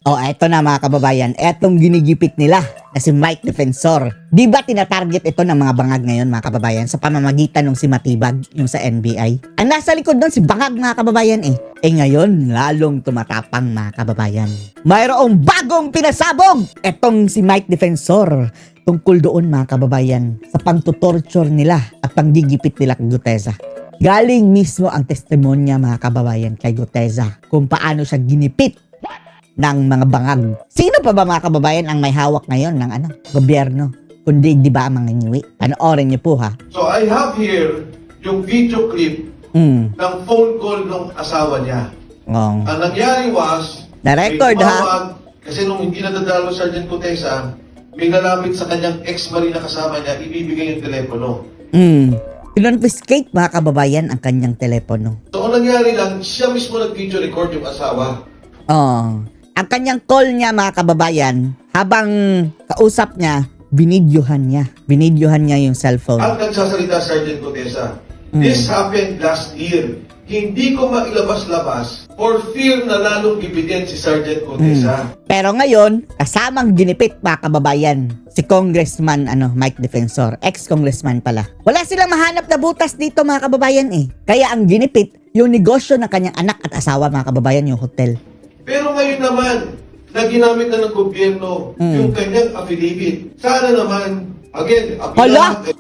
Oh, eto na mga kababayan, etong ginigipit nila na si Mike Defensor. Di ba tinatarget ito ng mga bangag ngayon mga kababayan sa pamamagitan ng si Matibag, yung sa NBI? Ang nasa likod doon si Bangag mga kababayan eh. Eh ngayon, lalong tumatapang mga kababayan. Mayroong bagong pinasabog! Etong si Mike Defensor tungkol doon mga kababayan sa pangtutorture nila at panggigipit nila kay Gutesa. Galing mismo ang testimonya mga kababayan kay Gutesa kung paano siya ginipit ng mga bangag. Sino pa ba mga kababayan ang may hawak ngayon ng gobyerno? Kundi di ba ang mga ngiwi? Panoorin niyo po ha. So I have here yung video clip ng phone call ng asawa niya. Oh. Ang nangyari was, Na-record, may ha? tumawag, kasi nung hindi nadadalo Sergeant Gutesa, may nalapit sa kanyang ex-marine na kasama niya, ibibigay yung telepono. Kinonfiscate mga kababayan ang kanyang telepono. So ang nangyari lang, siya mismo nag-video record yung asawa. Oh. Ang kanyang call niya mga kababayan, habang kausap niya, binidyohan niya. Binidyohan niya yung cellphone. At nagsasalita Sergeant Gutesa, this happened last year. Hindi ko mailabas-labas for fear na lalong gipitin si Sergeant Gutesa. Pero ngayon, kasamang ginipit mga kababayan, si Congressman Mike Defensor, ex-congressman pala. Wala silang mahanap na butas dito mga kababayan eh. Kaya ang ginipit, yung negosyo ng kanyang anak at asawa mga kababayan, yung hotel. Pero ngayon naman, na ginamit na ng gobyerno yung kanyang affidavit. Sana naman, again,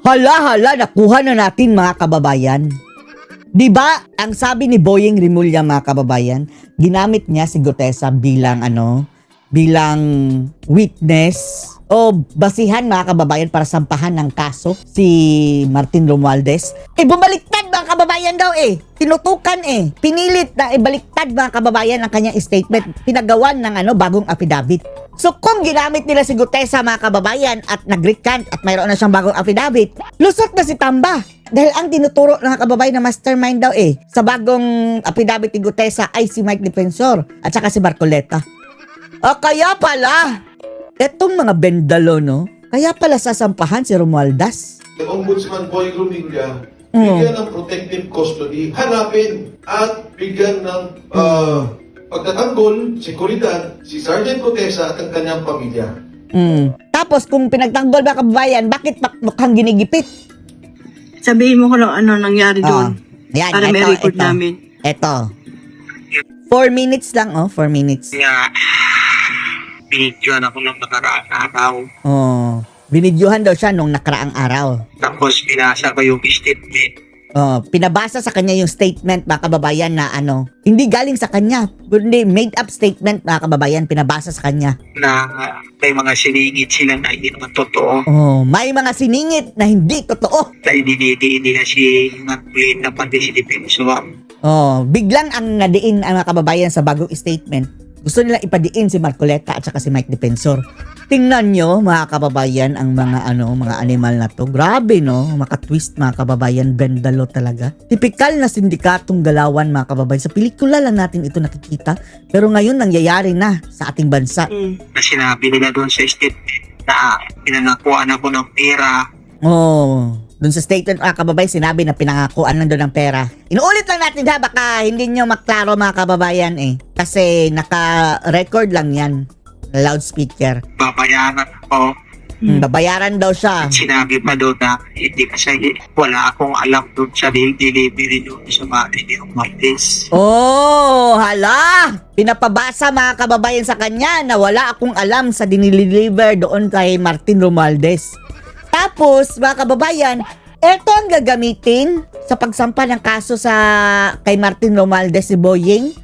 Hala, nakuha na natin mga kababayan. Di ba, ang sabi ni Boyeng Rimulya mga kababayan, ginamit niya si Gutesa bilang bilang witness o basihan mga kababayan para sampahan ng kaso si Martin Romualdez. Bumaliktad mga kababayan daw tinutukan pinilit na ibaliktad mga kababayan ang kanyang statement, pinagawan ng bagong affidavit. So kung ginamit nila si Gutesa mga kababayan at nag-recant at mayroon na siyang bagong affidavit, lusot na si Tamba. Dahil ang tinuturo ng kababayan na mastermind daw sa bagong affidavit ni Gutesa ay si Mike Defensor at saka si Marcoleta. Kaya pala, etong mga bendalo, kaya pala sasampahan si Romualdez. the Ombudsman Boy Rumilla, bigyan ng protective custody, hanapin at bigyan ng pagtatanggol, seguridad, si Sergeant Gutesa at ang kanyang pamilya. Tapos kung pinagtanggol ba kababayan, bakit mukhang ginigipit? Sabihin mo kung ano nangyari doon. Yan, para may record namin. Ito. 4 minutes lang, 4 minutes. Kaya, binidyohan ako ng nakaraang araw. Binidyohan daw siya nung nakaraang araw. Tapos, binasa ko yung statement. Pinabasa sa kanya yung statement mga kababayan na hindi galing sa kanya, kundi made up statement mga kababayan, pinabasa sa kanya. Na may mga siningit sila na hindi naman totoo. May mga siningit na hindi totoo. Na idinidiin nila si Nagpulit na pati si Defensor. Biglang ang nadiin ang mga kababayan sa bagong statement. Gusto nila ipadiin si Marcoleta at saka si Mike Defensor. Tingnan nyo mga kababayan ang mga mga animal na to. Grabe makatwist mga kababayan, bendalo talaga. Tipikal na sindikatong galawan mga kababayan. Sa pelikula lang natin ito nakikita. Pero ngayon nangyayari na sa ating bansa. Na sinabi nila doon sa statement na pinangakuan ako ng pera. Doon sa statement mga kababayan, sinabi na pinangakuan lang doon ng pera. Inuulit lang natin baka hindi nyo maklaro mga kababayan Kasi naka-record lang yan. Loudspeaker. Babayaran ako. Babayaran daw siya. Sinabi pa doon na hindi kasi wala akong alam doon sa delivery doon sa bahay ni Martes. Hala! Pinapabasa mga kababayan sa kanya na wala akong alam sa dinideliver doon kay Martin Romualdez. Tapos, mga kababayan, eto ang gagamitin sa pagsampa ng kaso kay Martin Romualdez si Boyeng.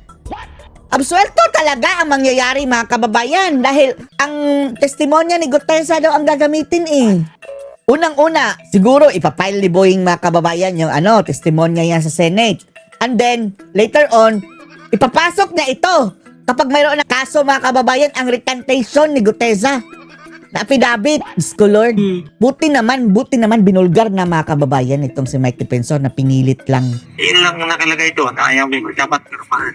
Absuelto talaga ang mangyayari mga kababayan dahil ang testimonya ni Gutesa daw ang gagamitin Unang-una, siguro ipapile ni Boyeng mga kababayan yung testimonya yan sa Senate. And then, later on, ipapasok niya ito kapag mayroon na kaso mga kababayan ang recantation ni Gutesa na affidavit. Diyos ko Lord. Buti naman binulgar na mga kababayan itong si Mike Defensor na pinilit lang. Yun lang ang nakalagay doon. Ayaw mo dapat pirmahan.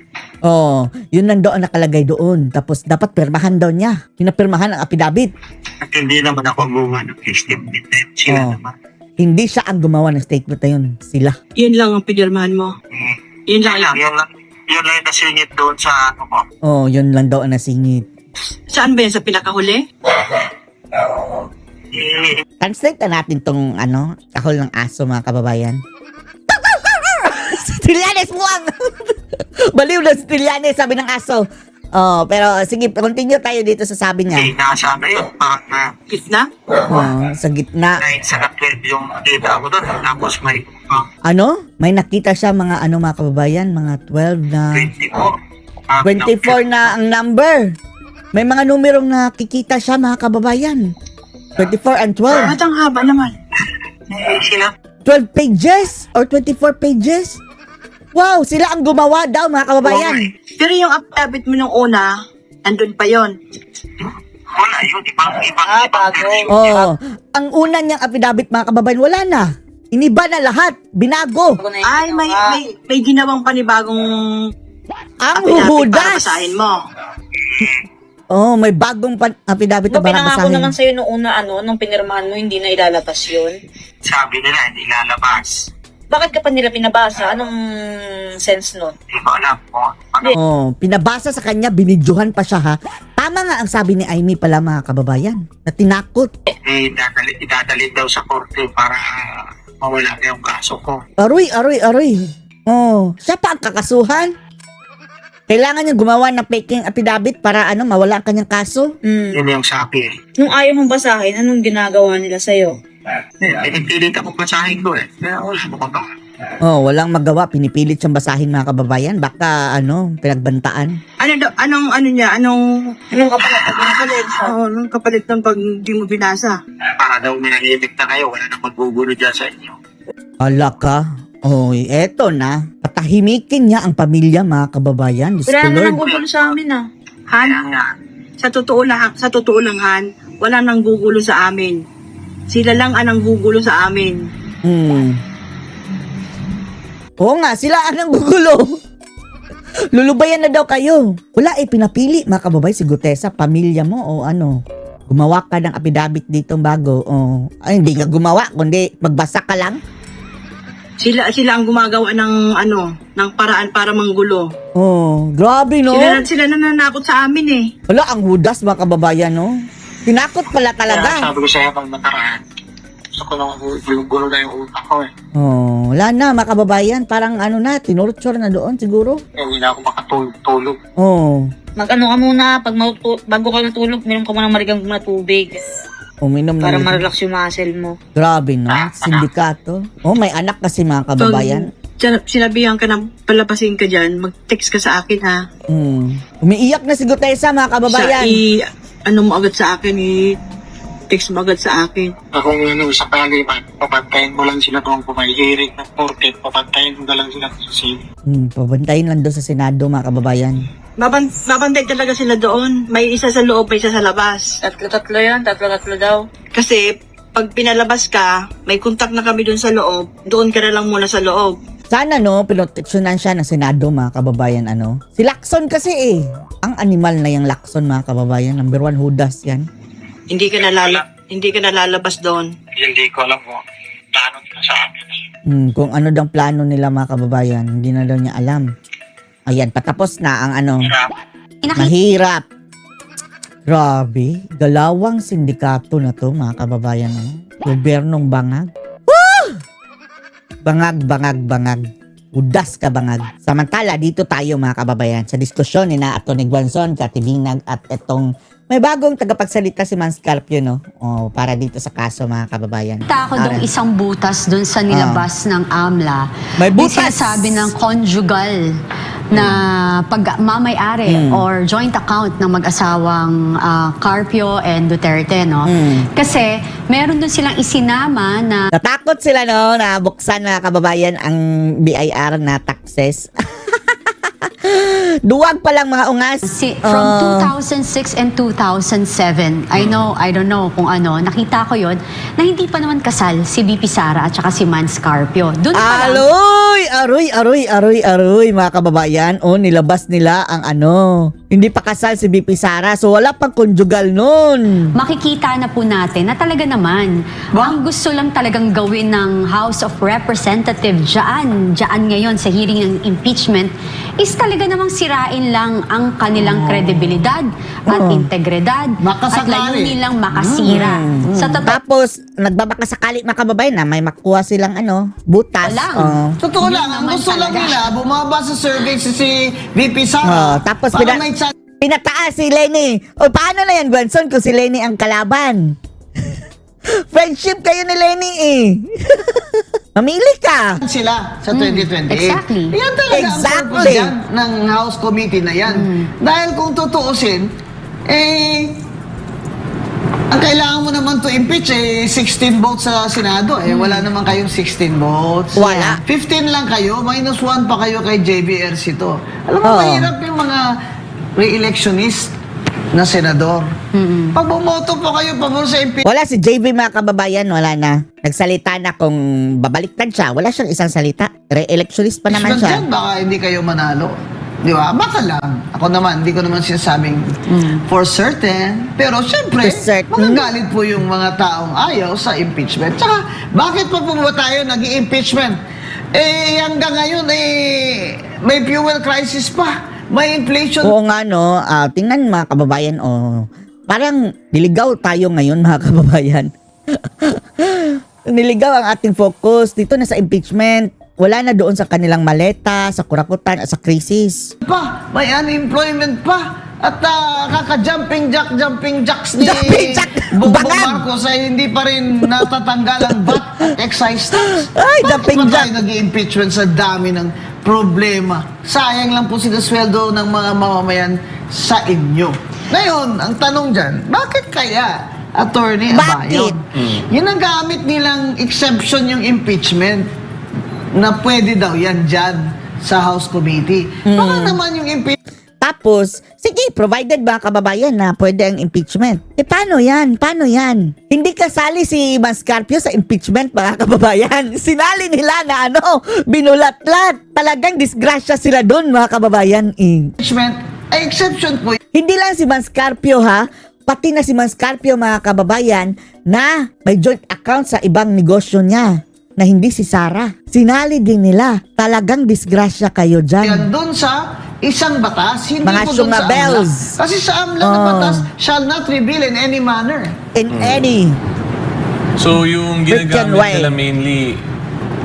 Yun lang doon nakalagay doon. Tapos dapat pirmahan daw niya. Pinapirmahan ang affidavit. At hindi naman ako gumawa ng statement na yun. Sila naman. Hindi siya ang gumawa ng statement na yun. Sila. Yun lang ang pinirmahan mo. Yun lang. Yun lang yung nasingit doon sa ko. Yun lang daw ang nasingit. Saan ba yan? Sa pinakahuli? Translate na natin tong kahol ng aso mga kababayan. Trillanes muwang! Baliw na si Trillanes, sabi ng aso. Oh, pero sige, continue tayo dito sa sabi niya. Hindi nasa na yun. Parang Gitna? Oh, sa gitna. 9 sa 12 yung kita ko doon. Tapos may May nakita siya mga mga kababayan, mga 12 na 24. 24 na ang number. May mga numerong nakikita siya mga kababayan. 24 and 12. Ba't ang haba naman? Sila 12 pages or 24 pages? Wow, sila ang gumawa daw mga kababayan. Pero yung affidavit mo nung una, andun pa yon. wala yung ibang bago. Oh, ang una niyang affidavit mga kababayan wala na. Iniba na lahat, binago. Ay, may ginawang panibagong Ang affidavit para huhudas. basahin mo. Oh, may bagong affidavit na Diba para pinangako basahin. naman sa'yo nung una, nung pinirmahan mo, hindi na ilalabas yun? sabi nila hindi lalabas. Bakit ka pa nila pinabasa? Anong sense nun? Hindi ko alam kung ano. Oh, pinabasa sa kanya, binidyohan pa siya ha. Tama nga ang sabi ni Amy pala mga kababayan, na tinakot. Idadalhin daw sa korte para mawala yung kaso ko. Aroy. Oh, siya pa ang kakasuhan. Kailangan niya gumawa ng faking affidavit para mawala ang kanyang kaso. Yun yung sabi. Nung ayaw mong basahin, anong ginagawa nila sa'yo? Pinipilit ako basahin ko eh. Kaya wala mo ba? Oh, walang magawa, pinipilit siyang basahin mga kababayan. Baka pinagbantaan. Anong kapalit? Anong kapalit ng pag di mo binasa? Para daw minahimik na kayo, wala nang magbubuno dyan sa inyo. Ala ka. Oh, eto na. Patahimikin niya ang pamilya mga kababayan. Diyos ko, Wala na Lord. lang gugulo sa amin Han, Kaya nga, sa totoo lang, Han, wala nang gugulo sa amin. Sila lang ang gugulo sa amin. Oo nga, sila ang gugulo. Lulubayan na daw kayo. Wala pinapili mga kababayan si Gutesa, pamilya mo o gumawa ka ng affidavit ditong bago. Oh, ay, hindi ka gumawa, kundi magbasa ka lang. Sila ang gumagawa ng paraan para manggulo. Oh, grabe no. Sila nananakot sa amin eh. Wala, ang hudas mga kababayan no. Tinakot pala kaya talaga. sabi ko sa'yo pag nakaraan, gusto ko lang gulo na yung utak ko eh. Oh, wala na mga kababayan, parang tinurture na doon siguro. Hindi na ako makatulog. Oh, Mag-ano ka muna, bago ka natulog, minom ka muna ng marigang na tubig. uminom Para na. ma-relax yung muscle mo. Grabe no, sindikato. Oh, may anak kasi mga kababayan. Sinabihan ka na palabasin ka dyan, mag-text ka sa akin ha. Umiiyak na si Gutesa mga kababayan. Mo agad sa akin, text mo agad sa akin. Kung sa paliman, papantayin mo lang sila kung may hearing ng korte, papantayin mo na lang sila sa scene. Pabantayin lang doon sa Senado mga kababayan. Babantay talaga sila doon. May isa sa loob, may isa sa labas. Tatlo yan, tatlo daw. Kasi pag pinalabas ka, may contact na kami doon sa loob, doon ka na lang muna sa loob. Sana pinoteksyonan siya ng Senado mga kababayan Si Lacson kasi Ang animal na yung Lacson mga kababayan. Number 1 hudas yan. Hindi ka na lalabas doon. Hindi ko alam kung plano nila sa amin. Kung ano daw plano nila mga kababayan, hindi na daw niya alam. Ayan, patapos na ang mahirap. Grabe, galawang sindikato na to mga kababayan. Gobernong bangag. Woo! Bangag. Udas ka bangag. Samantala, dito tayo mga kababayan sa diskusyon ni na Atty. Guanzon, Kativinag at itong may bagong tagapagsalita si Man Scarpio para dito sa kaso mga kababayan. Kita ako dong isang butas dun sa nilabas ng AMLA. May Yung butas! sinasabi ng conjugal na pagmamayari or joint account ng mag-asawang Carpio and Duterte, no? Kasi meron dun silang isinama na Natakot sila na buksan mga kababayan ang BIR na taxes. Duwag pa lang mga ungas. from 2006 and 2007. I don't know kung nakita ko yon na hindi pa naman kasal si BP Sara at saka si Man Scarpio. Doon pa lang. Aroy, mga kababayan. Nilabas nila ang hindi pa kasal si BP Sara. So, wala pang conjugal nun. Makikita na po natin na talaga naman ang gusto lang talagang gawin ng House of Representatives dyan ngayon sa hearing ng impeachment is talaga talaga namang sirain lang ang kanilang kredibilidad at integridad at Makasakali. layunin lang makasira. Sa totoo Tapos, nagbabaka sakali mga kababayan na may makuha silang butas. lang. Totoo Yun lang, ang naman gusto lang talaga. nila, bumaba sa survey si VP Sara. Tapos para may chance. pinataas si Lenny. O paano na yan, Gwenson, kung si Lenny ang kalaban? Friendship kayo ni Lenny eh. Mamili ka. Sila sa 2028. exactly. Yan talaga ang Exactly. purpose yan ng House Committee na yan. Dahil kung tutuusin, ang kailangan mo naman to impeach 16 votes sa Senado. Wala naman kayong 16 votes. Wala. 15 lang kayo, minus 1 pa kayo kay JVRC to. Alam mo, Oo. mahirap yung mga re-electionist na senador. Pag bumoto po kayo pabor sa impeachment, Wala si JV mga kababayan, wala na. Nagsalita na kung babaliktad siya. Wala siyang isang salita. Re-electionist pa naman siya. dyan, baka hindi kayo manalo. Di ba? Baka lang. Ako naman, hindi ko naman sinasabing for certain. Pero syempre, For certain. magagalit po yung mga taong ayaw sa impeachment. Tsaka, bakit pa po ba tayo nag-i-impeachment? Hanggang ngayon, may fuel crisis pa. May inflation. Oo nga no, tingnan mga kababayan, parang niligaw tayo ngayon mga kababayan. Niligaw ang ating focus dito na sa impeachment. Wala na doon sa kanilang maleta, sa kurakutan, at sa krisis. Pa, may unemployment pa. At kaka-jumping jacks ni Jumping jack! Bongbong Bangag! Marcos ay hindi pa rin natatanggal ang VAT at excise tax. Ay, Bakit jumping ba jack! tayo nag-i-impeachment sa dami ng problema? Sayang lang po sila sweldo ng mga mamamayan sa inyo. Ngayon, ang tanong dyan, bakit kaya, Attorney Bakit? Abayon, yun ang gamit nilang exception yung impeachment na pwede daw yan dyan sa House Committee. Baka naman yung impeachment Tapos, sige, provided ba kababayan na pwede ang impeachment? Paano yan? Paano yan? Hindi kasali si Mascarpio sa impeachment, mga kababayan. Sinali nila na binulatlat. Talagang disgrasya sila doon, mga kababayan. ay exception po Hindi lang si Mascarpio ha, pati na si Mascarpio, mga kababayan, na may joint account sa ibang negosyo niya na hindi si Sara. Sinali din nila. Talagang disgrasya kayo dyan. yan doon sa isang batas, hindi Mga po doon sa AMLA. sungabels. Kasi sa AMLA na batas, shall not reveal in any manner. In any. So yung Christian ginagamit way. nila mainly,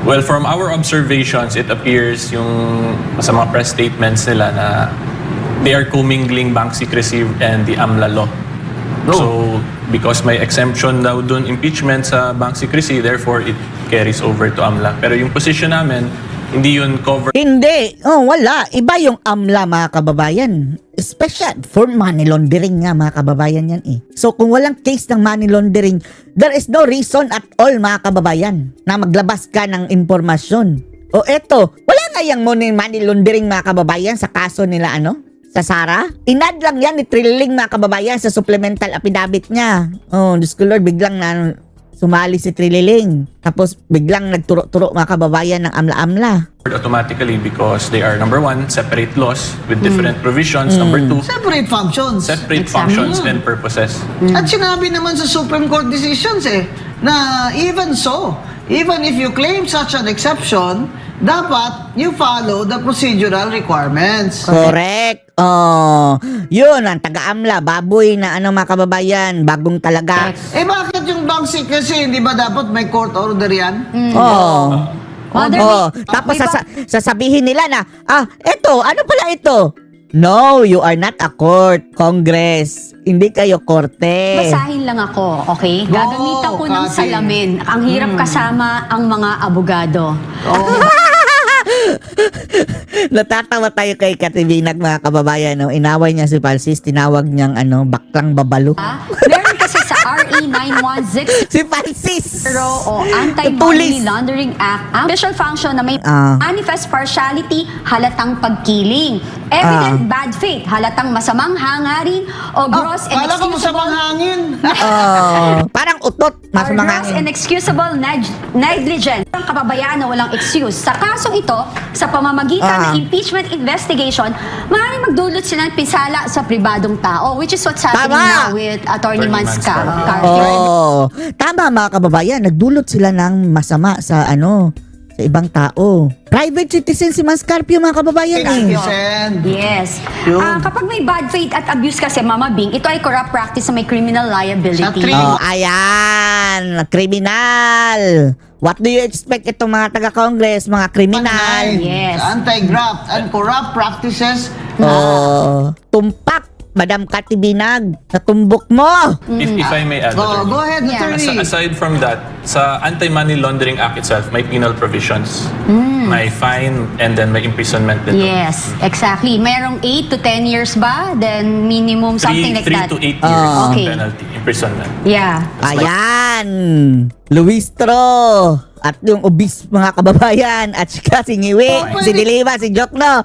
well, from our observations, it appears yung sa mga press statements nila na they are commingling bank secrecy and the AMLA law. No. So because may exemption daw dun impeachment sa bank secrecy, therefore it carries over to AMLA. Pero yung position namin, hindi yun covered Hindi. Wala. Iba yung AMLA, mga kababayan. Special for money laundering nga, mga kababayan yan eh. So kung walang case ng money laundering, there is no reason at all, mga kababayan, na maglabas ka ng impormasyon. O eto, wala nga yung money laundering, mga kababayan, sa kaso nila sa Sara. Inad lang yan ni Trilling, mga kababayan, sa supplemental affidavit niya. Diyos ko Lord, biglang na sumali si Trilling. Tapos biglang nagturo-turo, mga kababayan, ng AMLA-AMLA. automatically because they are, number one, separate laws with different provisions. Number two, Separate functions. separate Exactly. functions and purposes. At sinabi naman sa Supreme Court decisions na even so, even if you claim such an exception, dapat you follow the procedural requirements. Correct. Yun, ang taga-AMLA, baboy na mga kababayan, bagong talaga. Bakit yung bank secrecy, hindi ba dapat may court order yan? Tapos sasabihin nila na, eto, ano pala ito? No, you are not a court, Congress. Hindi kayo korte. Basahin lang ako, okay? Gagamitan ko ng Kati. salamin. Ang hirap kasama ang mga abogado. Natatawa tayo kay Katibinag, mga kababayan. Inaway niya si Palsis, tinawag niyang baklang babalo. Meron kasi sa RE 9160 Si Palsis! o Tulis. Anti-Money Laundering Act, ang official function na may manifest partiality, halatang pagkiling, evident bad faith, halatang masamang hangarin, o gross and Kala ko mo sa excusable panghangin. Parang utot, mas or gross mangangin. and excusable negligence. Ang kababayaan na walang excuse. Sa kasong ito, sa pamamagitan ng impeachment investigation, maaaring magdulot sila ng pinsala sa pribadong tao, which is what's happening Tama. now with Attorney Attorney Mascarpio. Tama, mga kababayan, nagdulot sila ng masama sa sa ibang tao. Private citizen si Ma'am Scarpio, mga kababayan eh. Send. Yes. Yun. Kapag may bad faith at abuse kasi, Mama Bing, ito ay corrupt practice na may criminal liability. Sa three- Oh, ayan, kriminal. What do you expect itong mga taga-Congress, mga kriminal? Yes. Anti-graft and corrupt practices. Oh, tumpak, Madam Cathy Binag, natumbok mo. If I may add, Oh, Attorney. go ahead, Yeah. attorney. Aside from that, sa Anti-Money Laundering Act itself, may penal provisions. May fine and then may imprisonment din. Yes, exactly. Merong 8 to 10 years ba? Then minimum something like 3 that. to 8 years Okay. penalty, imprisonment. Yeah. Ayan, Luistro. At yung obis, mga kababayan, at sika si Ngiwi, si Dilima, si Jokno.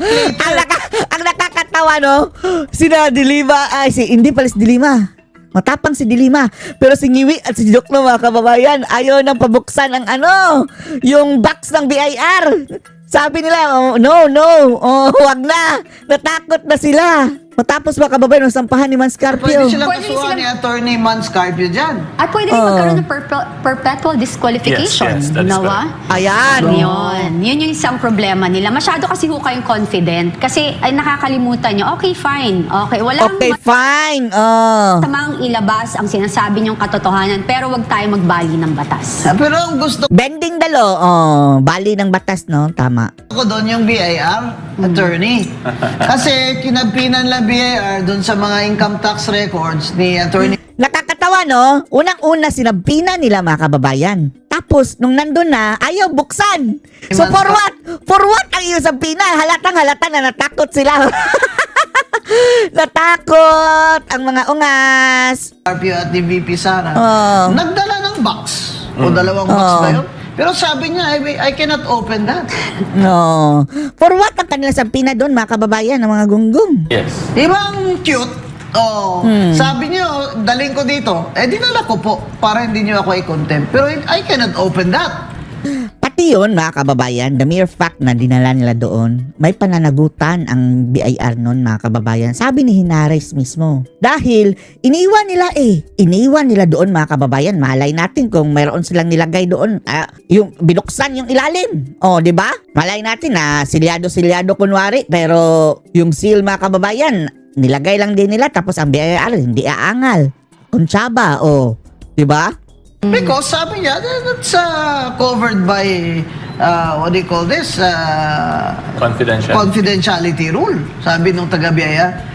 Ang nakakatawa, no? Sina Dilima, hindi pala si Dilima. Matapang si Dilima. Pero si Ngiwi at si Jokno, mga kababayan, ayaw nang pabuksan ang yung box ng BIR. Sabi nila, no, wag na. Natakot na sila. Matapos mga kababayan, ang sampahan ni Ma'am Scarpio. Pwede silang Pwede kasuhan silang- ni Attorney Man Scarpio dyan. At pwede rin magkaroon ng perpetual disqualification. Yes, that is Nawa? Ayan. Yun yung isang problema nila. Masyado kasi ho kayong confident. Kasi ay nakakalimutan nyo, okay, fine. Okay, walang Okay, fine. Oh. masamang ilabas ang sinasabi nyong katotohanan, pero wag tayo magbali ng batas. Pero ang gusto Bending the law. Bali ng batas, no? Tama. ko doon yung BIR, attorney. Kasi kinagpinan lang BIR doon sa mga income tax records ni Attorney Nakakatawa, no? Unang-una, sinabina nila, mga kababayan. Tapos, nung nandun na, ayaw buksan. So, Iman for ka- what? For what ang iyong sabina? Halatang-halata na natakot sila. Natakot ang mga ungas. Scarpio at ni VP Sara. Oh. Nagdala ng box. O dalawang box ba yun? Pero sabi niya, I cannot open that. No. For what ang kanilang sabina doon, mga kababayan, ng mga gunggong? Yes. Di ba ang cute? Oh, sabi niyo, daling ko dito. Dinala ko po para hindi niyo ako i-contempt. Pero I cannot open that. Pati yun, mga kababayan, the mere fact na dinala nila doon, may pananagutan ang BIR noon, mga kababayan. Sabi ni Hinares mismo. Dahil, iniwan nila doon, mga kababayan. Malay natin kung mayroon silang nilagay doon, yung binuksan yung ilalim. O, di ba? Malay natin na silyado kunwari, pero yung seal, mga kababayan, nilagay lang din nila, tapos ang BIR hindi aangal. Kuntsaba, di ba? Because sabi niya, that's covered by, what do you call this? Confidential. Confidentiality rule. Sabi nung taga-BIR.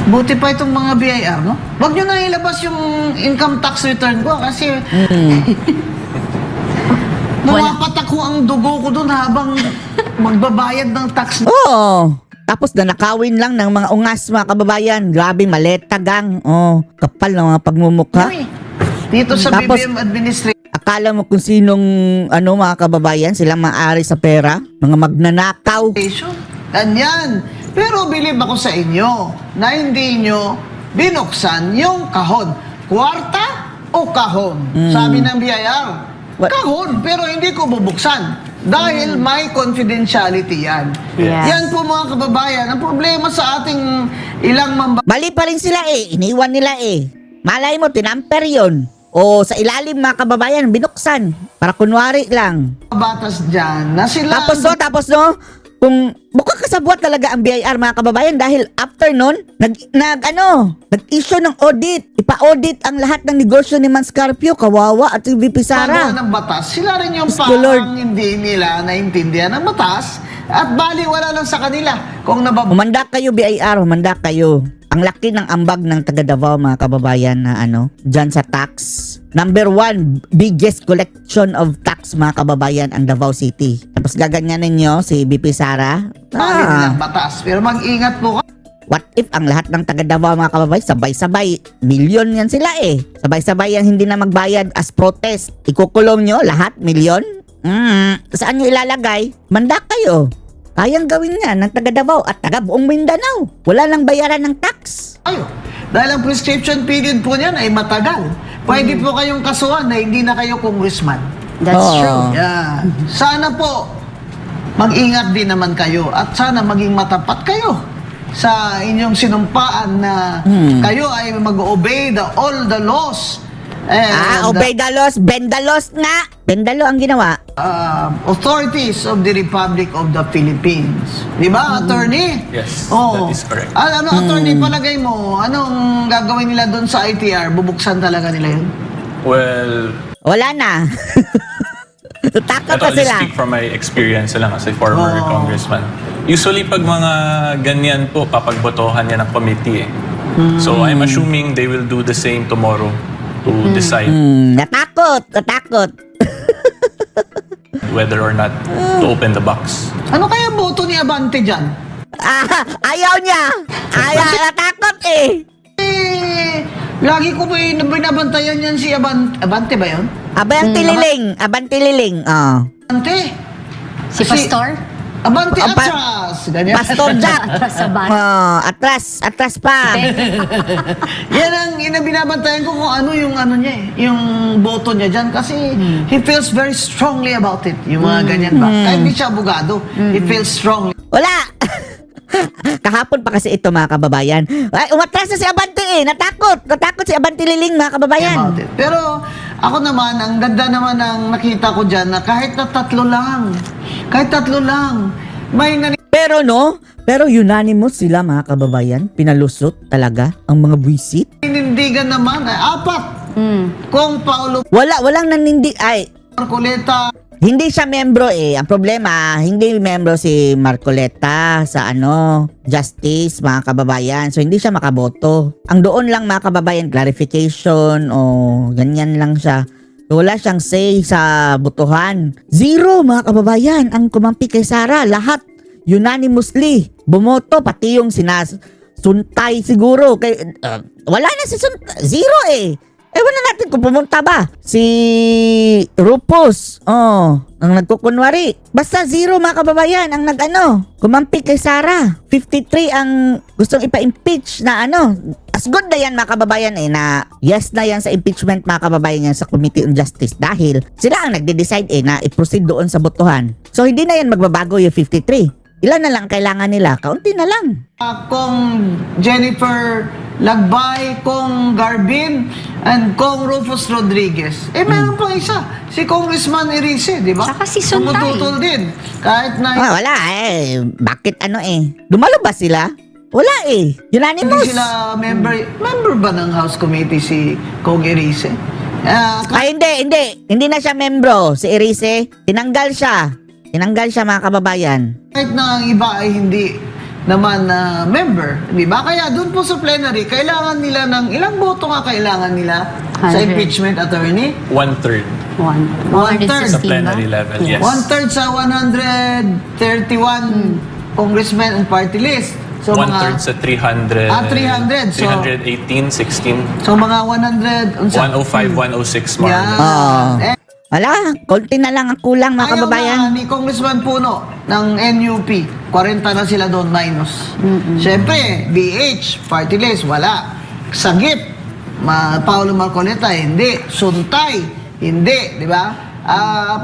Buti pa itong mga BIR, no? Huwag nyo na ilabas yung income tax return ko kasi mapapatak ko ang dugo ko dun habang magbabayad ng tax. Tapos nanakawin lang ng mga ungas, mga kababayan. Grabe, maleta gang. Kapal ng mga pagmumukha. Dito sa Tapos- BBM administration. Akala mo kung sinong, mga kababayan, silang maaari sa pera. Mga magnanakaw. Ganyan. Pero bilib ako sa inyo na hindi nyo binuksan yung kahon. Kwarta o kahon? Sabi ng BIR. What? Kahon, pero hindi ko bubuksan. Dahil may confidentiality yan. Yes. Yan po mga kababayan. Ang problema sa ating ilang Mali pa rin sila iniwan nila Malay mo, tinamper yun. O sa ilalim, mga kababayan, binuksan. Para kunwari lang. mambabatas dyan na sila... Tapos no, kung mukhang kasabwat talaga ang BIR, mga kababayan, dahil after nun, nag-issue ng audit. Ipa-audit ang lahat ng negosyo ni Ma'am Scarpio, Kawawa at si VP Sara. Pagawa ng batas, sila rin yung Diyos ko, Lord. parang hindi nila naintindihan ng batas at baliwala lang sa kanila kung Humanda kayo, BIR, humanda kayo. Ang laki ng ambag ng taga Davao, mga kababayan, na dyan sa tax. Number 1, biggest collection of tax, mga kababayan, ang Davao City. Tapos gaganyanin nyo si BP Sara. bali nilang batas. Pero mag-ingat po What if ang lahat ng taga Davao, mga kababayan, sabay-sabay, milyon yan sila Sabay-sabay ang hindi na magbayad as protest. Ikukulong nyo lahat, milyon? Saan nyo ilalagay? Manda kayo. Kayang gawin yan ng taga Davao at taga buong Mindanao. Wala nang bayaran ng tax. kayo. Dahil ang prescription period po niyan ay matagal. Pwede po kayong kasuhan na hindi na kayo congressman. That's Oo. true. Yeah. Sana po, mag-ingat din naman kayo at sana maging matapat kayo sa inyong sinumpaan na kayo ay mag-obey all the laws Obey the laws, bend the laws nga. Bend the law ang ginawa. Authorities of the Republic of the Philippines. Di ba, attorney? Yes, Oo. that is correct. Ano, attorney, palagay mo, anong gagawin nila doon sa ITR? Bubuksan talaga nila yun? Well, Wala na. Takot ito, pa I'll just sila. speak from my experience lang as a former congressman. Usually, pag mga ganyan po, papagbotohan yan ng committee eh. So, I'm assuming they will do the same tomorrow to decide Natakot. whether or not to open the box. Ano kaya boto ni Abante dyan? Ayaw niya. Natakot eh. Lagi ko binabantayan yan si Abante ba yun? Abante liling. Abante? Si Pastor? Abante Ang pa- atras! Ganyan. Pastor Jack. Atras sa bus. Atras pa. Yan ang binabantayan ko kung ano yung ano niya eh, yung boto niya dyan kasi he feels very strongly about it. Yung mga ganyan ba? Kahit hindi siya abogado, he feels strongly. Wala. Kahapon pa kasi ito mga kababayan. Ay, umatras na si Abante eh. Natakot si Abante liling mga kababayan. About it. Pero ako naman, ang ganda naman ang nakita ko dyan na kahit tatlo lang, may Pero unanimous sila mga kababayan. Pinalusot talaga ang mga buwisit. naninindigan naman. Apat. Kung Paulo Walang nanindig. Ay, Marcoleta, hindi siya membro eh. Ang problema, hindi membro si Marcoleta sa Justice, mga kababayan. So, hindi siya makaboto. Ang doon lang, mga kababayan, clarification o ganyan lang siya. So, wala siyang say sa botohan. 0, mga kababayan, ang kumampi kay Sara. Lahat, unanimously, bumoto. Pati yung Suntay siguro. Wala na si Suntay. 0 eh. Ewan na natin kung pumunta ba. Si Rupus, ang nagkukunwari. Basta 0 mga kababayan ang kumampi kay Sara. 53 ang gustong ipa-impeach na As good na yan mga kababayan na yes na yan sa impeachment mga kababayan yan sa Committee on Justice dahil sila ang nagde-decide na i-proceed doon sa botohan. So hindi na yan magbabago yung 53. Ilan na lang kailangan nila? Kaunti na lang. kung Jennifer Lagbay, kung Garbin, and kung Rufus Rodriguez. Meron pang isa, si Congressman Erice, di ba? Saka si Suntay. Tumututol din. Kahit na Wala Bakit Dumalo ba sila? Wala hindi Unanimous. sila member ba ng House Committee si Kong Erice? Hindi na siya membro. Si Erice, tinanggal siya mga kababayan. Kahit na ang iba ay hindi naman member, di ba? Kaya doon po sa plenary, kailangan nila ng ilang boto nga kailangan nila sa 100. impeachment attorney? 1/3 One-third. sa 116 ba? plenary level, yes. 1/3 sa 131 congressmen and party list. So 1/3 sa 300. 300. So, 318, 16, so mga 100 105, 106 more. Yan. Wala, konti na lang ang kulang mga kababayan. Ayaw na ni Congressman Puno ng NUP. 40 na sila doon minus. Siyempre, BH, party list, wala. Sagip, Paolo Marcoleta, hindi. Suntay, hindi. Di ba?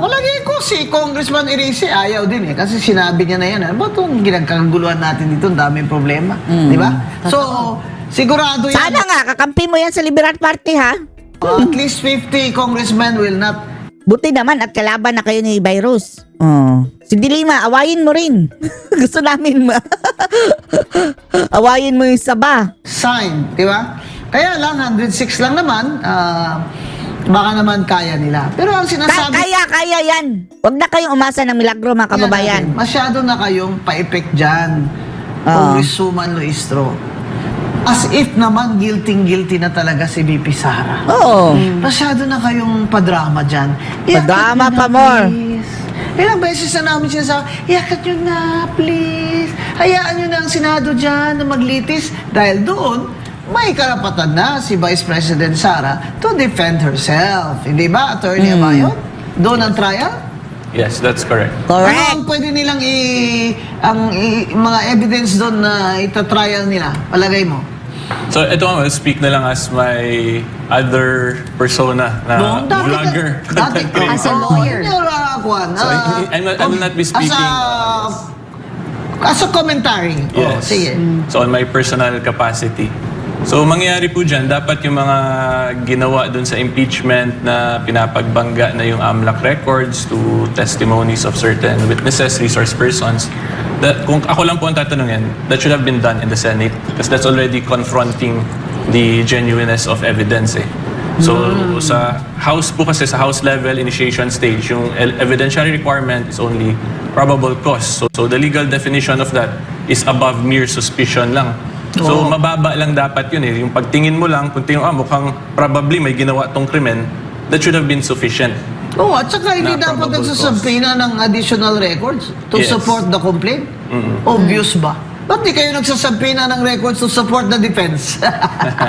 Palagi ko si Congressman Erice, ayaw din kasi sinabi niya na yan. Ano ba itong ginagkaguluhan natin dito? Ang daming problema. Di ba? So, sigurado yan. Sana nga, kakampi mo yan sa Liberal Party ha. At least 50 congressmen will not. Buti naman at kalaban na kayo ni Virus. Si Dilima, awayin mo rin. Gusto namin awayin mo yung Saba. Sign, di ba? Kaya lang, 106 lang naman, baka naman kaya nila. Pero ang sinasabi... Kaya yan. Huwag na kayong umasa ng milagro mga kababayan. Masyado na kayong pa-effect dyan, Congresswoman Luistro. As if naman guilty na talaga si VP Sara. Oo. Masyado na kayong padrama dyan. Padrama Iyakat nyo pa na, more. please. Ilang beses na namin sinasabi, iyakat nyo na, please. Hayaan nyo na ang Senado dyan na maglitis. Dahil doon, may karapatan na si Vice President Sara to defend herself. Hindi ba, Attorney Amayon? Doon ang trial? Yes, that's correct. Ano Correct. ang pwede nilang mga evidence doon na itatrial nila? Palagay mo? So ito nga, I'll speak na lang as my other persona na vlogger. Dati ka. As a lawyer. So, I will not be speaking. As a commentary. Yes. Sige. So on my personal capacity, So mangyayari po dyan, dapat yung mga ginawa dun sa impeachment na pinapagbangga na yung AMLAC records to testimonies of certain witnesses, resource persons, that, kung ako lang po ang tatanungin, that should have been done in the Senate because that's already confronting the genuineness of evidence eh. So sa House po kasi, sa House level initiation stage, yung evidentiary requirement is only probable cause. So the legal definition of that is above mere suspicion lang. So mababa lang dapat yun eh. Yung pagtingin mo lang, kung tingin mukhang probably may ginawa tong krimen, that should have been sufficient. Oo, at saka hindi Na dapat probable nagsasampina ng additional records to Yes. support the complaint. Obvious ba? Ba't di kayo nagsasampina ng records to support the defense?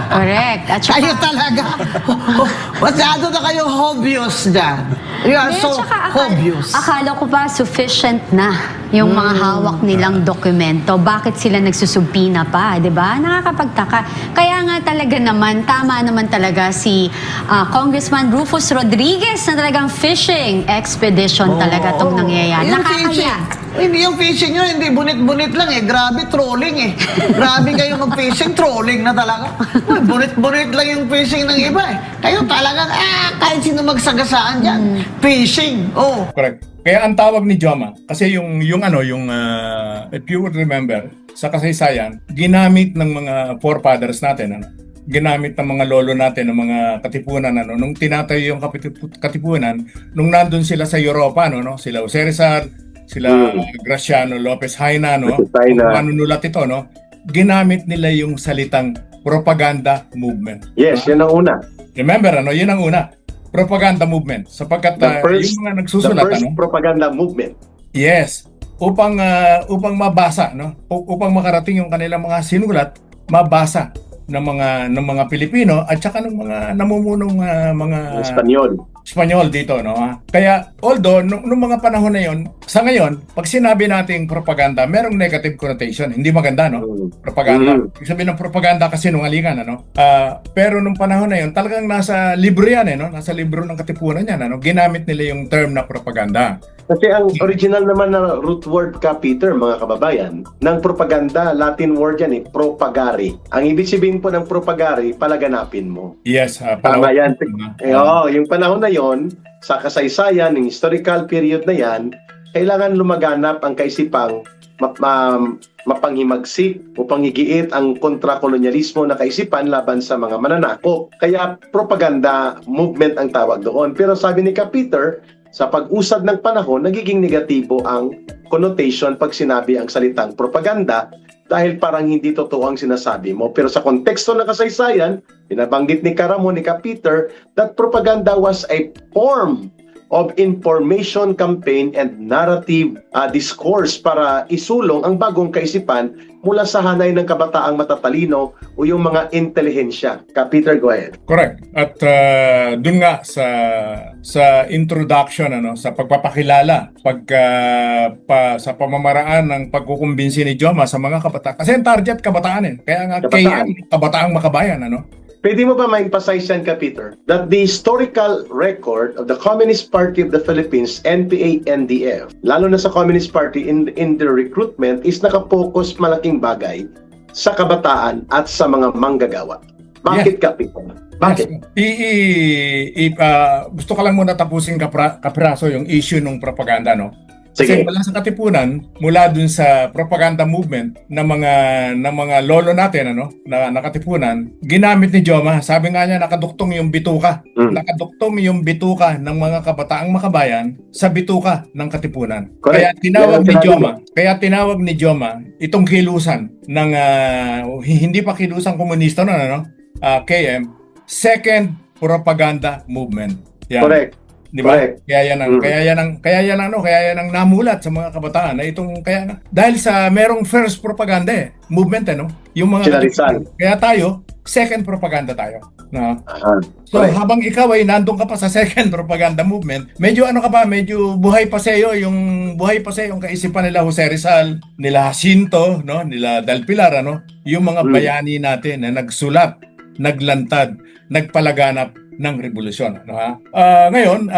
Correct. At saka, Kayo talaga. Masyado na kayo obvious dyan. You are Eh, so tsaka obvious. akala ko pa sufficient na yung mga hawak nilang dokumento. Bakit sila nagsusumpina pa, di ba? Nakakapagtaka. Kaya nga talaga naman, tama naman talaga si Congressman Rufus Rodriguez na talagang fishing expedition talaga itong nangyayari. Yung Nakakaya. fishing, hindi yung fishing nyo, hindi bunit-bunit lang eh. Grabe, trolling eh. Grabe kayo mag-fishing, trolling na talaga. Uy, bunit-bunit lang yung fishing ng iba eh. Kayo talagang, kahit sino magsagasaan dyan. Fishing, oh. Correct. Kaya ang tawag ni Joma, kasi yung if you would remember, sa kasaysayan, ginamit ng mga forefathers natin, ginamit ng mga lolo natin, ng mga katipunan, nung tinatayo yung katipunan, nung nandun sila sa Europa, sila Jose Rizal, sila Graciano Lopez Haina, manunulat ito, ginamit nila yung salitang propaganda movement. Yes, yun ang una. Remember, yun ang una. Propaganda movement. Sapagkat yung mga nagsusulat, the first propaganda movement. yes, upang mabasa, upang makarating yung kanilang mga sinulat, mabasa ng mga Pilipino at saka ng mga namumunong mga Espanyol dito, Kaya although nung mga panahon na yon, sa ngayon, pag sinabi nating propaganda, merong negative connotation, hindi maganda, Propaganda. Ibig sabihin ng propaganda kasi sinungalingan, pero nung panahon na yon, talagang nasa libro yan, Nasa libro ng katipunan yan, Ginamit nila yung term na propaganda. Kasi ang original naman na root word ka, Peter, mga kababayan, ng propaganda, Latin word yan propagare. Ang ibig sabihin po ng propagare, palaganapin mo. Yes, Tama yan. Yung panahon na yon, sa kasaysayan, ng historical period na yan, kailangan lumaganap ang kaisipang mapanghimagsik o panghigiit ang kontrakolonyalismo na kaisipan laban sa mga mananakop. Kaya propaganda movement ang tawag doon. Pero sabi ni Ka Peter, sa pag-usad ng panahon, nagiging negatibo ang connotation pag sinabi ang salitang propaganda dahil parang hindi totoo ang sinasabi mo. Pero sa konteksto ng kasaysayan, binabanggit ni Karamon, ni Ka Peter, that propaganda was a form of information campaign and narrative discourse para isulong ang bagong kaisipan mula sa hanay ng kabataang matatalino o yung mga intelihensya. Ka Peter, go ahead. Correct. At dun nga sa introduction, sa pagpapakilala, sa pamamaraan ng pagkukumbinsi ni Joma sa mga kabataan. Kasi ang target kabataan Kaya nga KM, kabataang makabayan, Pwede mo ba ma-emphasize yan, Ka Peter, that the historical record of the Communist Party of the Philippines, NPA-NDF, lalo na sa Communist Party in the recruitment, is nakapokus malaking bagay sa kabataan at sa mga manggagawa. Bakit, Ka Peter? Bakit? Yes. Gusto ko lang muna tapusin kapraso yung issue ng propaganda, Kasi Sige. mula sa katipunan, mula dun sa propaganda movement ng mga lolo natin, na nakatipunan, ginamit ni Joma, sabi nga niya, nakaduktong yung bituka. Nakaduktong yung bituka ng mga kabataang makabayan sa bituka ng katipunan. Correct. Kaya tinawag ni Joma itong kilusan ng hindi pa kilusang komunista KM, Second Propaganda Movement. Yan. Correct. Di ba? Correct. Kaya yan ang namulat sa mga kabataan na dahil sa merong first propaganda movement yung mga Sila Rizal. Kaya tayo second propaganda tayo. So Correct. habang ikaw ay nandun ka pa sa second propaganda movement, medyo medyo buhay pa sa iyo yung kaisipan nila Jose Rizal, nila Jacinto, nila Del Pilar, yung mga bayani natin na nagsulat, naglantad, nagpalaganap ng revolusyon, no ha? Ngayon,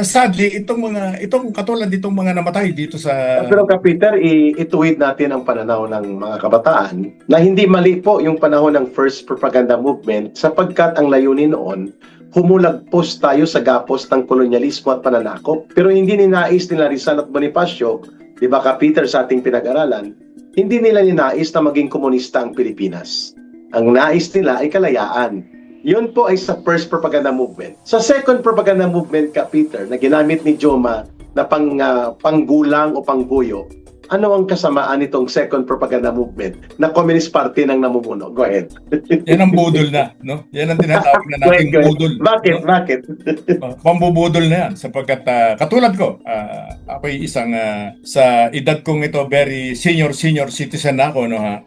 sadly itong katulad ditong mga namatay dito sa Pero Peter, ituwid natin ang pananaw ng mga kabataan na hindi mali po yung panahon ng first propaganda movement sapagkat ang layunin noon, humulagpos tayo sa gapos ng kolonyalismo at pananakop. Pero hindi ninais nila Rizal at Bonifacio, di ba Peter, sa ating pinag-aralan, hindi nila ninais na maging komunista ang Pilipinas. Ang nais nila ay kalayaan. Yun po ay sa first propaganda movement. Sa second propaganda movement, Peter, na ginamit ni Joma na panggulang o pangguyo, ano ang kasamaan nitong second propaganda movement na Communist Party ng namumuno? Go ahead. yan ang budol na, no? Yan ang tinatawag na nating budol. Bakit? No? Bakit? Pambubudol na yan sapagkat katulad ko, ako'y isang sa edad kong ito very senior citizen na ako, no ha.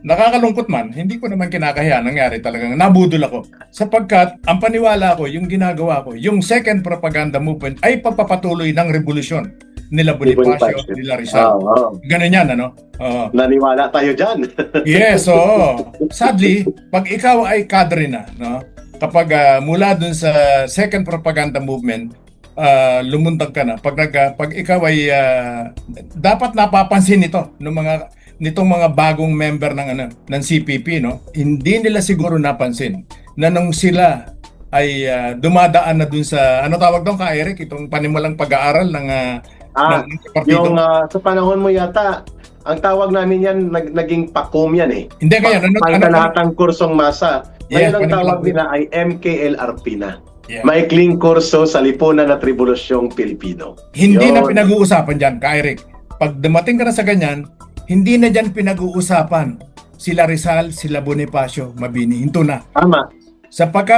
Nakakalungkot man, hindi ko naman kinakahiya, nangyari talagang nabudol ako sapagkat ang paniwala ko, yung ginagawa ko, yung second propaganda movement ay pagpapatuloy ng revolusyon nila Bonifacio, nila Rizal. Ganun yan, ano? Naniwala tayo dyan. Yes, oo. Sadly, pag ikaw ay kadre na, no? Kapag mula dun sa second propaganda movement, lumundag ka na. Pag ikaw ay dapat napapansin nitong mga bagong member ng CPP, no? Hindi nila siguro napansin na nung sila ay dumadaan na dun sa ano tawag doon ka Eric, itong panimulang pag-aaral ng partido. Yung sa panahon mo yata, ang tawag namin yan, naging PACOM yan eh. Hindi kaya, Pangkalahatang kursong masa. Ngayon ang tawag nila ay MKLRP na. Yeah. Maikling kurso sa lipunan at revolusyong Pilipino. Hindi na pinag-uusapan dyan, Ka-Eric. Pag dumating ka na sa ganyan, hindi na dyan pinag-uusapan sila Rizal, sila Bonifacio, Mabini. Hinto na. Tama. Sapagkat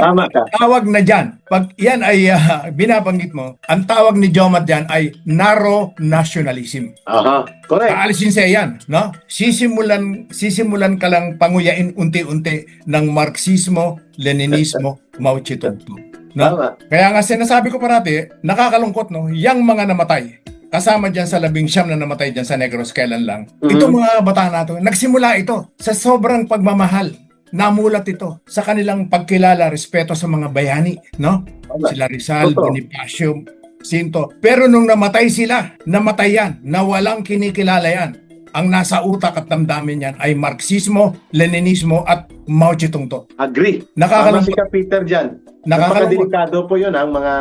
tawag na dyan, pag yan ay binabanggit mo, ang tawag ni Joma dyan ay narrow nationalism. Aha, correct. Kaalisin siya yan, no? Sisimulan ka lang panguyain unti-unti ng Marxismo, Leninismo, Mao Zedong. No? Kaya nga sinasabi ko parati, nakakalungkot, no? Yang mga namatay, kasama dyan sa 19 na namatay dyan sa Negros, kailan lang. Itong mga bata nato, nagsimula ito sa sobrang pagmamahal. Namulat ito sa kanilang pagkilala, respeto sa mga bayani, no? Sila Rizal, Bonifacio, Sinto. Pero nung namatay sila, namatay yan, na walang kinikilala yan. Ang nasa utak at damdamin yan ay Marxismo, Leninismo at Mao Zedong to. Agree. Nakakalungkot. Tama si Peter dyan. Nakakalungkot. Napakadelikado po yun ang mga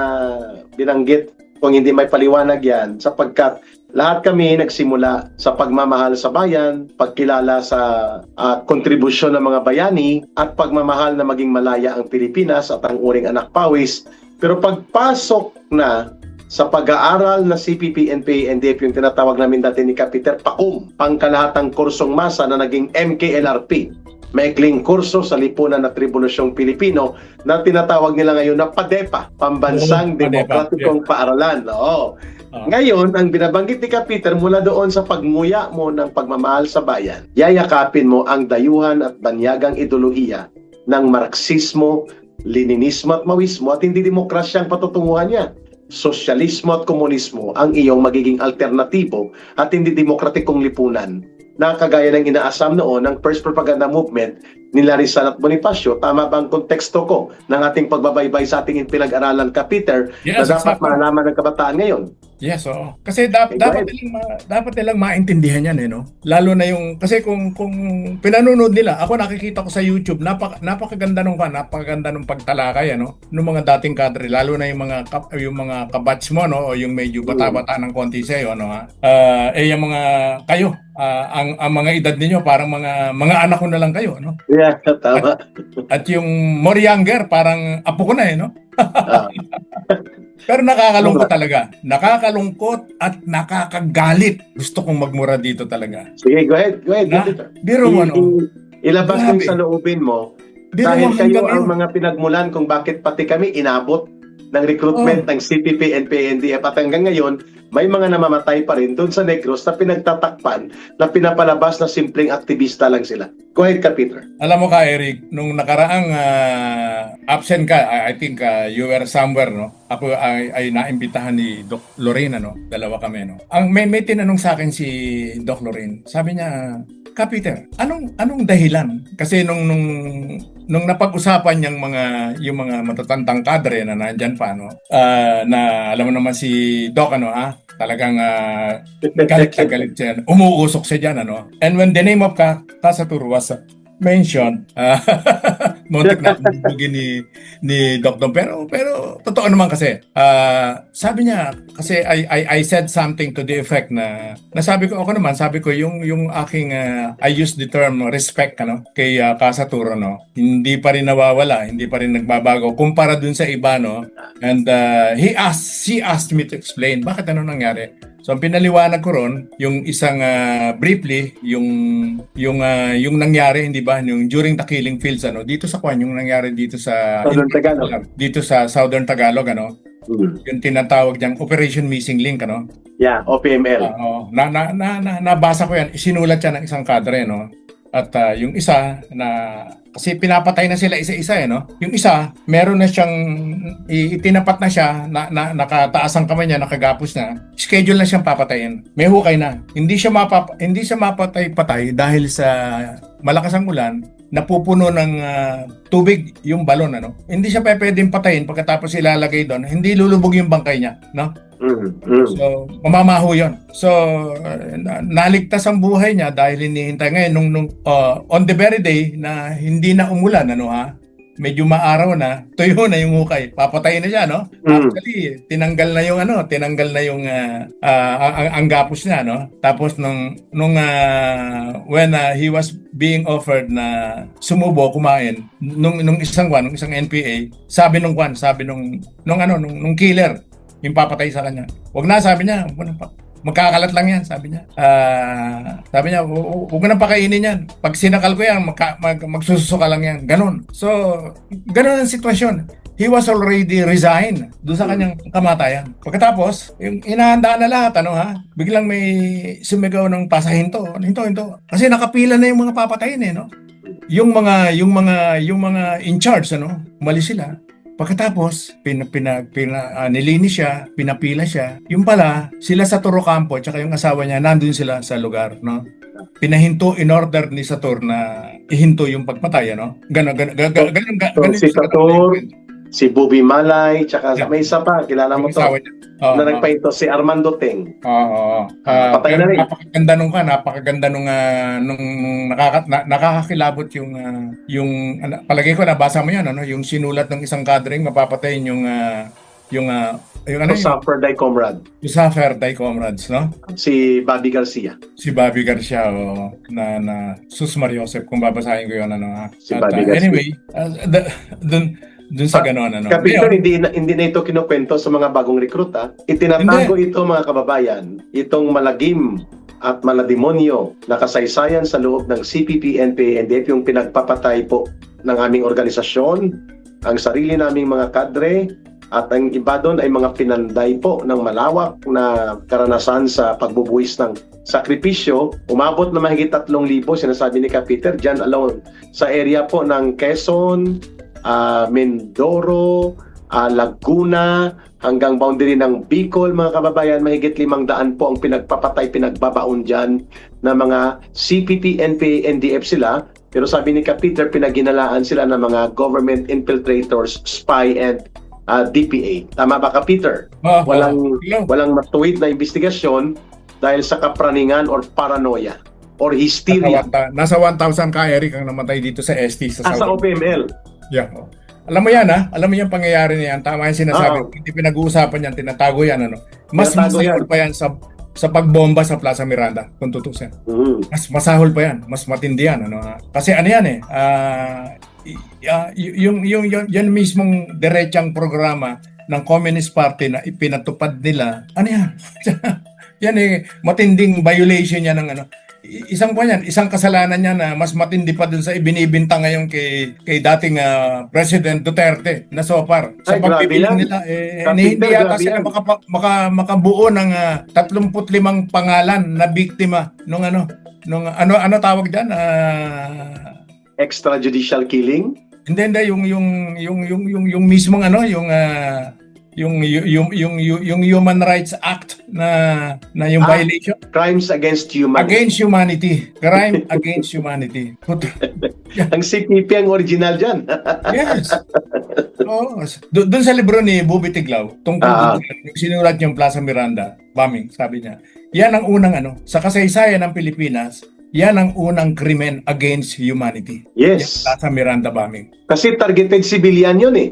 binanggit kung hindi may paliwanag yan sapagkat lahat kami nagsimula sa pagmamahal sa bayan, pagkilala sa kontribusyon ng mga bayani at pagmamahal na maging malaya ang Pilipinas at ang uring anak pawis. Pero pagpasok na sa pag-aaral na CPP, NPA, NDF, yung tinatawag namin dati ni Peter, PACOM, pangkalahatang kursong masa na naging MKLRP, maikling kurso sa lipunan at revolusyong Pilipino na tinatawag nila ngayon na PADEPA, Pambansang Demokratikong Paaralan. Oo. Ngayon, ang binabanggit ni Peter mula doon sa pagmuya mo ng pagmamahal sa bayan, yayakapin mo ang dayuhan at banyagang ideolohiya ng Marxismo, Leninismo at Maoismo at hindi demokrasya ang patutunguhan niya. Sosyalismo at komunismo ang iyong magiging alternatibo at hindi demokratikong lipunan na kagaya ng inaasam noon ng first propaganda movement ni Rizal at Bonifacio. Tama ba ang konteksto ko ng ating pagbabaybay sa ating pinag-aralan, Peter, yes, na dapat malaman ng kabataan ngayon? Yes, oo. Kasi dapat nilang maintindihan yan, no? Lalo na yung kasi kung pinanonood nila, ako nakikita ko sa YouTube, napakaganda nung pagtalakay, ano, ng mga dating kadre, lalo na yung mga kabatch mo, no, o yung medyo bata-bata ng konti sa iyo, no, ha. Yung mga kayo, ang mga edad niyo parang mga anak ko na lang kayo, no? Yeah, tama. At yung more younger, parang apo ko na, no? Pero nakakalungkot talaga. Nakakalungkot at nakakagalit. Gusto kong magmura dito talaga. Sige, go ahead. Biro mo, no? Ilabas mo sa loobin mo. Dahil kayo ang mga pinagmulan kung bakit pati kami inabot ng recruitment ng CPP, NPA, NDF at hanggang ngayon, may mga namamatay pa rin doon sa Negros na pinagtatakpan na pinapalabas na simpleng aktivista lang sila. Go ahead ka, Peter. Alam mo ka, Eric, nung nakaraang absent ka, I think you were somewhere, no? Ako ay naimbitahan ni Doc Lorraine, no? Dalawa kami, no? May tinanong sa akin si Doc Lorraine. Sabi niya, Ka Peter, anong dahilan? Kasi nung napag-usapan yung mga matatandang kadre na nandyan pa, no? Na alam mo naman si Doc, ano, talagang galit na galit siya. Umuusok siya dyan, ano? And when the name of Casatur was mentioned, muntik na bugin ni Doc Dom. Pero totoo naman kasi. Sabi niya, kasi I said something to the effect na sabi ko yung aking I use the term respect, ano, kay Casatur, no? Hindi pa rin nawawala, hindi pa rin nagbabago kumpara dun sa iba, no? And she asked me to explain bakit ano nangyari. So ang pinaliwanag ko ron, yung isang briefly, yung nangyari, hindi ba, yung during the killing fields, ano, dito sa Kwan, yung nangyari dito sa Southern Tagalog. Dito sa Southern Tagalog, ano, yung tinatawag diyang Operation Missing Link, ano. Yeah, OPML. Nabasa ko yan, isinulat siya ng isang kadre, no. At yung isa na kasi pinapatay na sila isa-isa, no. Yung isa, meron na siyang itinapat na siya, nakataas ang kamay niya, nakagapos na. Schedule na siyang papatayin. May hukay na. Hindi siya mapatay-patay dahil sa malakas ang ulan, napupuno ng tubig yung balon, ano. Hindi siya pwedeng patayin pagkatapos ilalagay doon. Hindi lulubog yung bangkay niya, no. So, mamamaho yun. So, naligtas ang buhay niya dahil hinihintay ngayon nung on the very day na hindi na umulan, ano, medyo maaraw na, tuyo na yung hukay. Papatayin na siya, no? Actually, tinanggal na yung ang gapos niya, no? Tapos when he was being offered na sumubo kumain nung isang NPA, sabi nung killer, yung papatay sa kanya. Wag na, sabi niya, magkakalat lang yan, sabi niya. Sabi niya, huwag mo nang pakainin yan. Pag sinakal ko yan, magsusuka lang yan. Ganon. So, ganon ang sitwasyon. He was already resigned doon sa kanyang kamatayan. Pagkatapos, yung inahandaan na lahat, ano, biglang may sumigaw ng pasahinto. Hinto. Kasi nakapila na yung mga papatayin, no? Yung mga in charge, ano, umalis sila. Pagkatapos, nilinis siya, pinapila siya. Yung pala, sila sa Torocampo, tsaka yung asawa niya, nandun sila sa lugar, no? Pinahinto in order ni Satur na ihinto yung pagpatay, no? Ganon Si Satur, si Bobby Malay, tsaka may isa pa, kilala mo to, na nagpahinto, si Armando Teng. Patay na rin. Napakaganda nung nakakakilabot yung palagay ko nabasa mo yan, ano, yung sinulat ng isang kadring mapapatayin yung Suffer Die Comrade. Yung Suffer Die Comrades, no? Si Bobby Garcia. Na Sus Mariosep, kung babasahin ko yun, ano. Si Bobby Garcia. Anyway, dun sa gano'n, ano. Kapito, hindi na ito kinukwento sa mga bagong recruit, Itinatago ito, mga kababayan, itong malagim at malademonyo na kasaysayan sa loob ng CPP, NPA, NDF, yung pinagpapatay po ng aming organisasyon, ang sarili naming mga kadre, at ang iba doon ay mga pinanday po ng malawak na karanasan sa pagbubuwis ng sakripisyo. Umabot na mahigit 3,000, sinasabi ni Peter, dyan alone sa area po ng Quezon, Mindoro, Laguna, hanggang boundary ng Bicol, mga kababayan, mahigit 500 po ang pinagpapatay, pinagbabaon dyan na mga CPP, NPA, NDF sila. Pero sabi ni Peter, pinaginalaan sila ng mga government infiltrators, spy, and DPA. Tama ba, Peter? Walang matuwid na investigasyon dahil sa kapraningan or paranoia or hysteria. Nasa 1,000 ka, Eric, ang namatay dito sa ST. Sa OPML. Yeah. Alam mo yan, alam mo yung pangyayari niyan. Tama yung sinasabi. Hindi pinag-uusapan yan, tinatago yan, ano. Mas masahol pa yan sa pagbomba sa Plaza Miranda, kung tutusin. Mas masahol pa yan, mas matindi yan, ano. Kasi ano yan, yung mismong diretsang programa ng Communist Party na ipinatupad nila, ano yan? Yan matinding violation yan ng ano. isang kasalanan niya na mas matindi pa dun sa ibinibinta ngayon kay dating President Duterte na so far. Sa Ay, grabe pagbibilang yan. nila, Kapitbahay, hindi yata grabe sila yan. makabuo ng 35 pangalan na biktima nung ano tawag diyan? Extrajudicial killing? Hindi yung mismong yung Human Rights Act na yung violation Crimes against humanity. against humanity. Crime against humanity. Ang CPP ang original dyan. Yes. Oo. Doon sa libro ni Bobby Tiglao, tungkol yung sinulat niyang Plaza Miranda, bombing, sabi niya, yan ang unang sa kasaysayan ng Pilipinas, yan ang unang krimen against humanity. Yes. Yung Plaza Miranda bombing. Kasi targeted civilian yun eh.